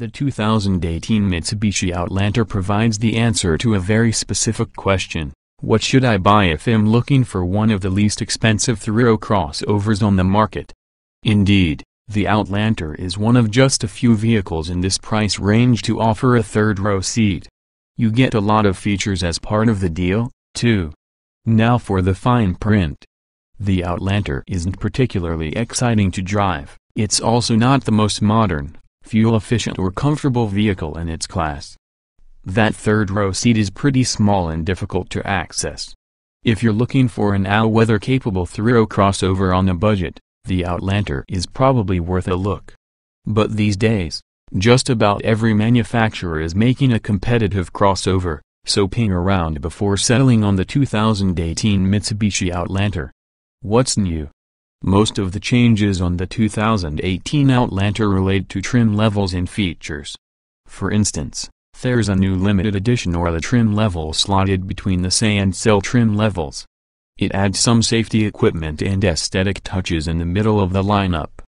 The 2018 Mitsubishi Outlander provides the answer to a very specific question: what should I buy if I'm looking for one of the least expensive three-row crossovers on the market? Indeed, the Outlander is one of just a few vehicles in this price range to offer a third-row seat. You get a lot of features as part of the deal, too. Now for the fine print. The Outlander isn't particularly exciting to drive. It's also not the most modern, fuel-efficient or comfortable vehicle in its class. That third-row seat is pretty small and difficult to access. If you're looking for an all-weather capable three-row crossover on a budget, the Outlander is probably worth a look. But these days, just about every manufacturer is making a competitive crossover, so ping around before settling on the 2018 Mitsubishi Outlander. What's new? Most of the changes on the 2018 Outlander relate to trim levels and features. For instance, there's a new limited edition Orla trim level slotted between the SE and SL trim levels. It adds some safety equipment and aesthetic touches in the middle of the lineup.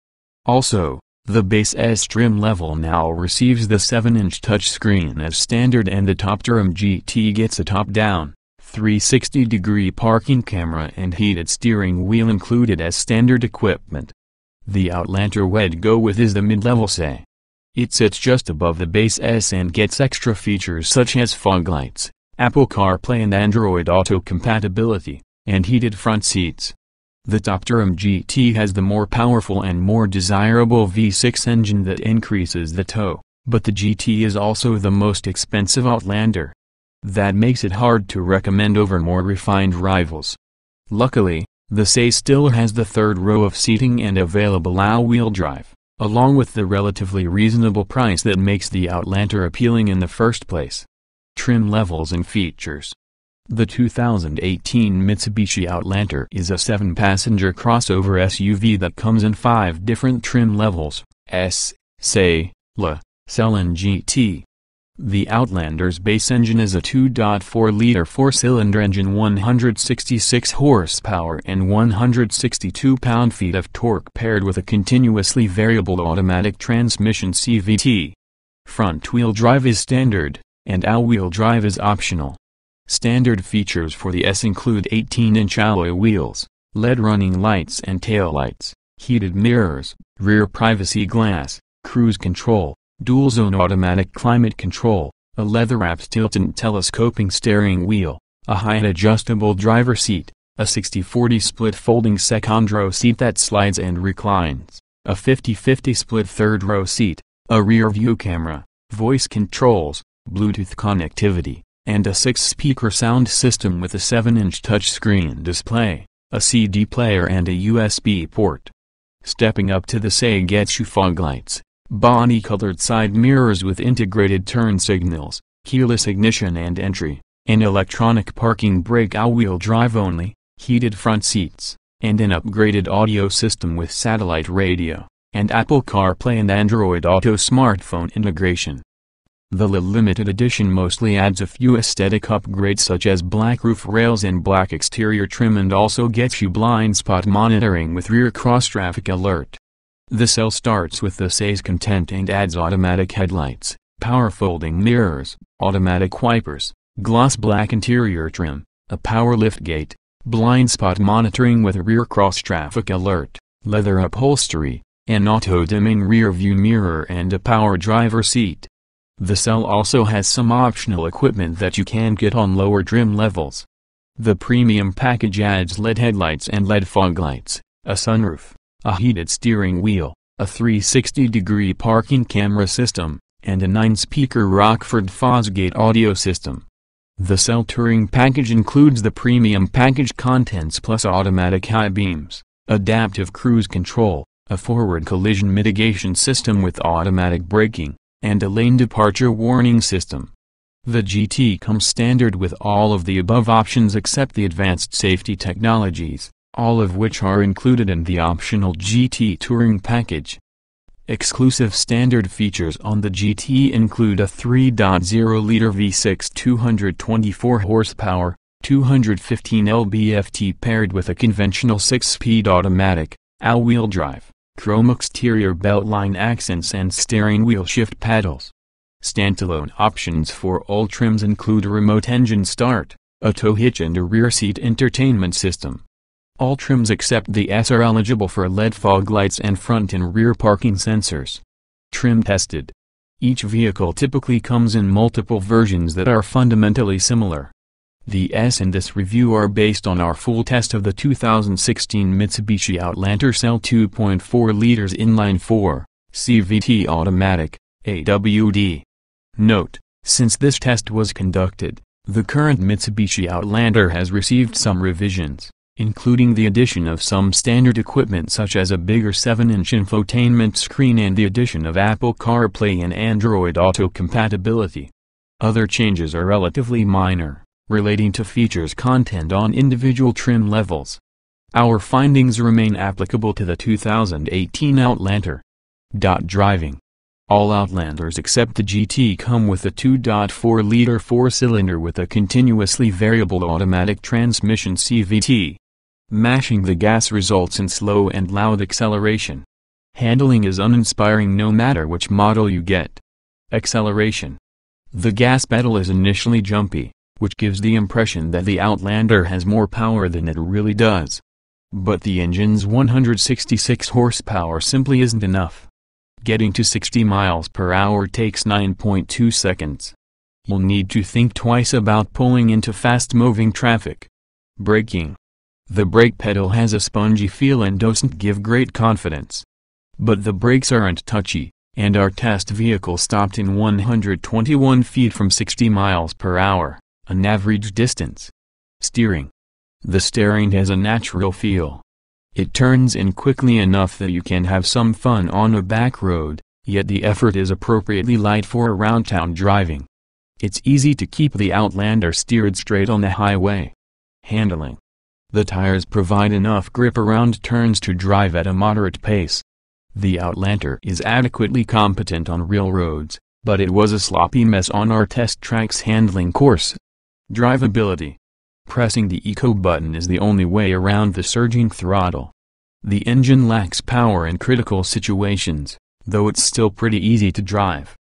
Also, the base S trim level now receives the 7-inch touchscreen as standard, and the top trim GT gets a top-down, 360-degree parking camera and heated steering wheel included as standard equipment. The Outlander we'd go with is the mid-level SE. It sits just above the base S and gets extra features such as fog lights, Apple CarPlay and Android Auto compatibility, and heated front seats. The top trim GT has the more powerful and more desirable V6 engine that increases the tow, but the GT is also the most expensive Outlander. That makes it hard to recommend over more refined rivals. Luckily, the SE still has the third row of seating and available all-wheel drive, along with the relatively reasonable price that makes the Outlander appealing in the first place. Trim levels and features. The 2018 Mitsubishi Outlander is a 7-passenger crossover SUV that comes in 5 different trim levels: S, SE, LE, SL and GT. The Outlander's base engine is a 2.4-liter 4-cylinder engine, 166 horsepower and 162 pound-feet of torque, paired with a continuously variable automatic transmission CVT. Front-wheel drive is standard, and all-wheel drive is optional. Standard features for the S include 18-inch alloy wheels, LED running lights and taillights, heated mirrors, rear privacy glass, cruise control, dual-zone automatic climate control, a leather-wrapped tilt and telescoping steering wheel, a height-adjustable driver seat, a 60-40 split folding second-row seat that slides and reclines, a 50-50 split third-row seat, a rear-view camera, voice controls, Bluetooth connectivity, and a 6-speaker sound system with a 7-inch touchscreen display, a CD player and a USB port. Stepping up to the SE gets you fog lights, body-colored side mirrors with integrated turn signals, keyless ignition and entry, an electronic parking brake all-wheel drive only, heated front seats, and an upgraded audio system with satellite radio, and Apple CarPlay and Android Auto smartphone integration. The limited edition mostly adds a few aesthetic upgrades such as black roof rails and black exterior trim, and also gets you blind spot monitoring with rear cross-traffic alert. The SE starts with the SE's content and adds automatic headlights, power folding mirrors, automatic wipers, gloss black interior trim, a power liftgate, blind spot monitoring with rear cross-traffic alert, leather upholstery, an auto-dimming rear-view mirror and a power driver seat. The SE also has some optional equipment that you can't get on lower trim levels. The premium package adds LED headlights and LED fog lights, a sunroof, a heated steering wheel, a 360-degree parking camera system, and a 9-speaker Rockford Fosgate audio system. The SE Touring package includes the premium package contents plus automatic high beams, adaptive cruise control, a forward collision mitigation system with automatic braking, and a lane departure warning system. The GT comes standard with all of the above options except the advanced safety technologies, all of which are included in the optional GT Touring package. Exclusive standard features on the GT include a 3.0-liter V6 224 horsepower, 215 lb-ft paired with a conventional 6-speed automatic, all-wheel drive, chrome exterior beltline accents and steering wheel shift paddles. Standalone options for all trims include a remote engine start, a tow hitch and a rear seat entertainment system. All trims except the S are eligible for LED fog lights and front and rear parking sensors. Trim tested. Each vehicle typically comes in multiple versions that are fundamentally similar. The S in this review are based on our full test of the 2016 Mitsubishi Outlander Cell 2.4 liters inline-4, CVT automatic, AWD. Note, since this test was conducted, the current Mitsubishi Outlander has received some revisions, including the addition of some standard equipment such as a bigger 7-inch infotainment screen and the addition of Apple CarPlay and Android Auto compatibility. Other changes are relatively minor, relating to features content on individual trim levels. Our findings remain applicable to the 2018 Outlander. Driving. All Outlanders except the GT come with a 2.4-liter four-cylinder with a continuously variable automatic transmission CVT. Mashing the gas results in slow and loud acceleration. Handling is uninspiring no matter which model you get. Acceleration. The gas pedal is initially jumpy, which gives the impression that the Outlander has more power than it really does. But the engine's 166 horsepower simply isn't enough. Getting to 60 miles per hour takes 9.2 seconds. You'll need to think twice about pulling into fast-moving traffic. Braking. The brake pedal has a spongy feel and doesn't give great confidence. But the brakes aren't touchy, and our test vehicle stopped in 121 feet from 60 miles per hour, an average distance. Steering. The steering has a natural feel. It turns in quickly enough that you can have some fun on a back road, yet the effort is appropriately light for around-town driving. It's easy to keep the Outlander steered straight on the highway. Handling. The tires provide enough grip around turns to drive at a moderate pace. The Outlander is adequately competent on real roads, but it was a sloppy mess on our test track's handling course. Drivability. Pressing the eco button is the only way around the surging throttle. The engine lacks power in critical situations, though it's still pretty easy to drive.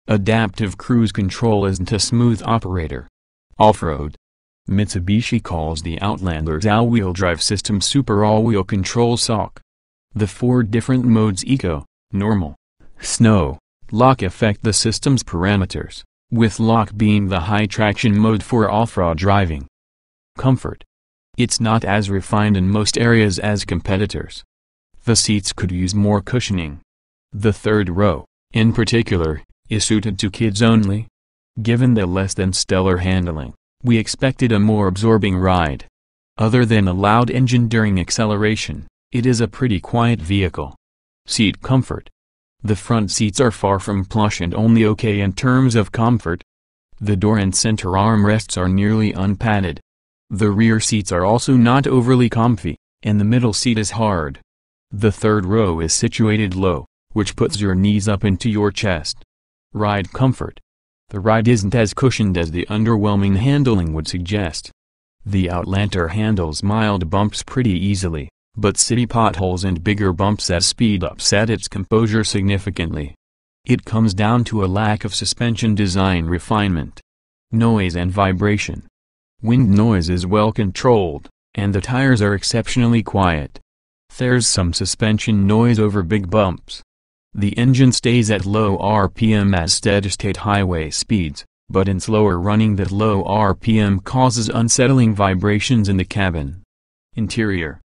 Adaptive cruise control isn't a smooth operator. Off-road. Mitsubishi calls the Outlander's all-wheel drive system Super All-Wheel Control SOC. The four different modes Eco, Normal, Snow, Lock affect the system's parameters, with Lock being the high-traction mode for off-road driving. Comfort. It's not as refined in most areas as competitors. The seats could use more cushioning. The third row, in particular, is suited to kids only. Given the less than stellar handling, we expected a more absorbing ride. Other than a loud engine during acceleration, it is a pretty quiet vehicle. Seat comfort. The front seats are far from plush and only okay in terms of comfort. The door and center armrests are nearly unpadded. The rear seats are also not overly comfy, and the middle seat is hard. The third row is situated low, which puts your knees up into your chest. Ride comfort. The ride isn't as cushioned as the underwhelming handling would suggest. The Outlander handles mild bumps pretty easily, but city potholes and bigger bumps at speed upset its composure significantly. It comes down to a lack of suspension design refinement. Noise and vibration. Wind noise is well controlled, and the tires are exceptionally quiet. There's some suspension noise over big bumps. The engine stays at low RPM at steady-state highway speeds, but in slower running that low RPM causes unsettling vibrations in the cabin. Interior.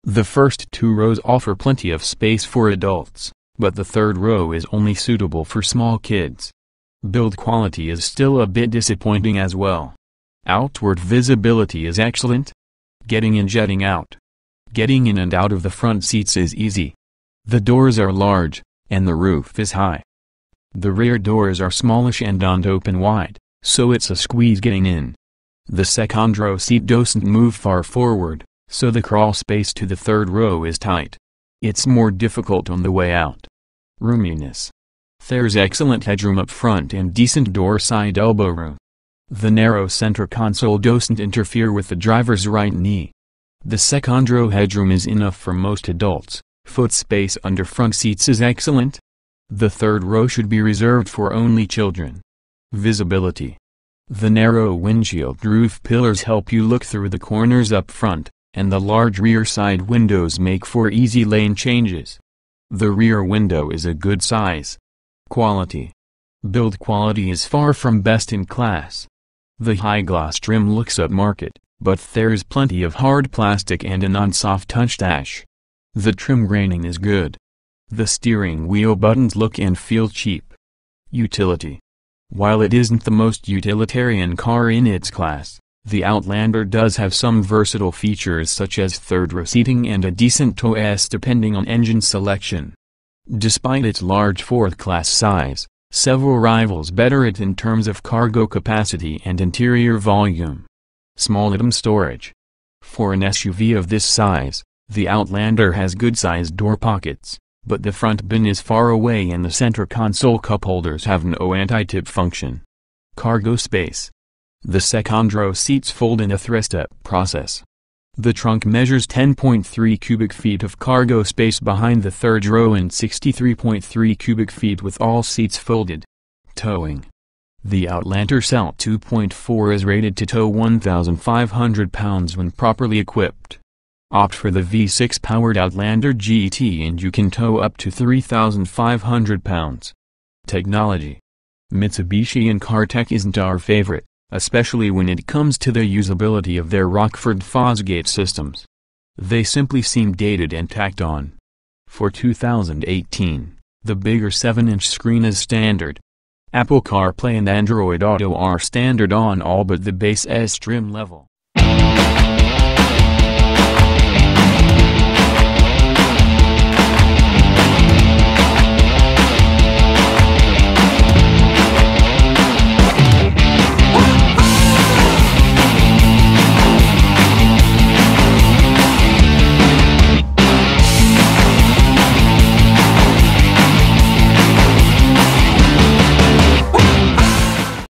The first two rows offer plenty of space for adults, but the third row is only suitable for small kids. Build quality is still a bit disappointing as well. Outward visibility is excellent. Getting in, jetting out. Getting in and out of the front seats is easy. The doors are large, and the roof is high. The rear doors are smallish and don't open wide, so it's a squeeze getting in. The second row seat doesn't move far forward, so the crawl space to the third row is tight. It's more difficult on the way out. Roominess. There's excellent headroom up front and decent door side elbow room. The narrow center console doesn't interfere with the driver's right knee. The second row headroom is enough for most adults, Foot space under front seats is excellent. The third row should be reserved for only children. Visibility. The narrow windshield roof pillars help you look through the corners up front, and the large rear side windows make for easy lane changes. The rear window is a good size. Quality. Build quality is far from best in class. The high-gloss trim looks upmarket, but there's plenty of hard plastic and a non-soft touch dash. The trim graining is good. The steering wheel buttons look and feel cheap. Utility. While it isn't the most utilitarian car in its class, the Outlander does have some versatile features such as third-row seating and a decent tow depending on engine selection. Despite its large fourth-class size, several rivals better it in terms of cargo capacity and interior volume. Small item storage. For an SUV of this size, the Outlander has good-sized door pockets, but the front bin is far away and the center console cup holders have no anti-tip function. Cargo space. The second row seats fold in a three-step process. The trunk measures 10.3 cubic feet of cargo space behind the third row and 63.3 cubic feet with all seats folded. Towing. The Outlander Cell 2.4 is rated to tow 1,500 pounds when properly equipped. Opt for the V6 powered Outlander GT and you can tow up to 3,500 pounds. Technology. Mitsubishi and CarTech isn't our favorite, especially when it comes to the usability of their Rockford Fosgate systems. They simply seem dated and tacked on. For 2018, the bigger 7-inch screen is standard. Apple CarPlay and Android Auto are standard on all but the base S trim level.